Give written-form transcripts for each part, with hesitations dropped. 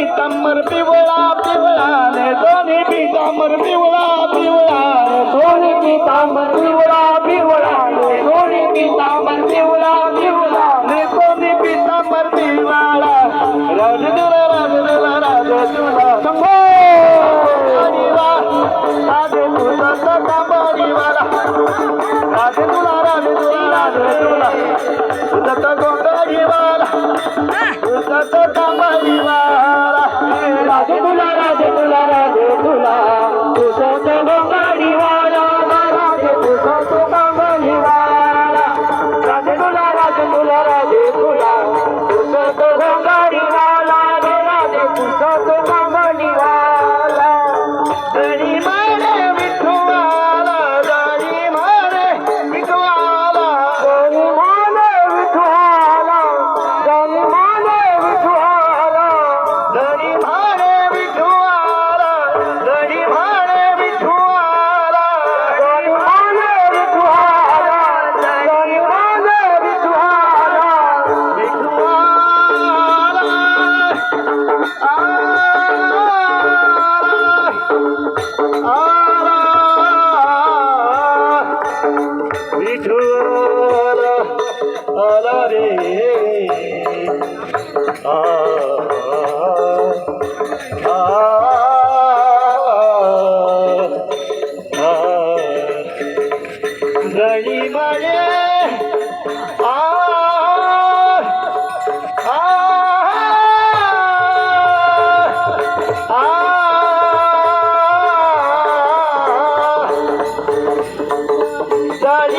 पितांबर पिवळा पिवळा रे दोन्ही पितांबर पिवळा पिवळा रे दोन्ही पितांबर पिवळा पिवळा रे दोन्ही पितांबर पिवळा पिवळा रे दोन्ही पितांबर पिवळा राजदुला राजदुला राजदुला शंभो राधे तुला कांबारीवाला राजदुला राजदुला राजदुला तुझा गोंगारीवाला तुझा कांबारीवाला राजदुला राजदुला राजदुला तुझा गोंगारीवाला राजे तुझा कांबारीवाला राजदुला राजदुला राजदुला तुझा गोंगारीवाला राजे तुझा कांबारीवाला दरी मारे विठुवाला दरी मारे विठुवाला दरी मारे विठुवाला दरी मारे विठुवाला दरी मारे विठुवाला दरी मारे विठुवाला दरी मारे विठुवाला दरी मारे विठुवाला विठुवाला आला रे गणी मळे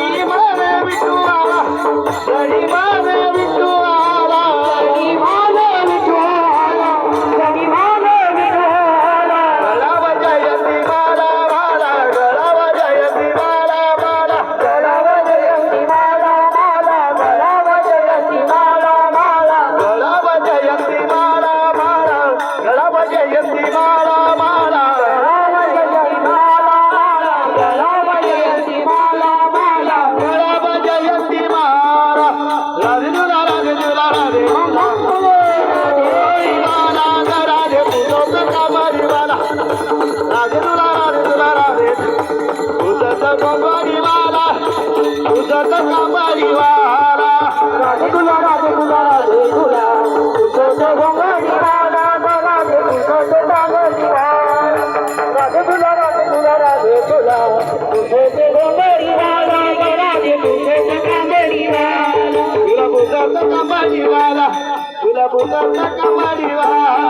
दरी मारे विठुवाला दरी मारे विठुवाला दरी मारे विठुवाला दरी मारे विठुवाला गळाव जयंती माला माला गळाव जयंती माला माला गळाव जयंती माला माला गळाव जयंती माला माला गळाव जयंती माला माला गळाव जयंती माला माला गळाव जयंती माला माला गळाव जयंती माला माला गळाव जयंती माला राजदुला राजदुला राधे राधे तुझं कांबारीवाला राजदुला राजदुला राधे तुझं कांबारीवाला तुझं कांबारीवाला राजदुला राजदुला राधे तुला तुझं कांबारीवाला राधे तुझं कांबारीवाला राजदुला राजदुला राधे तुला तुझं कांबारीवाला राधे तुझं कांबारीवाला तुला बुजाचा कांबारीवाला तुला बुजाचा कांबारीवाला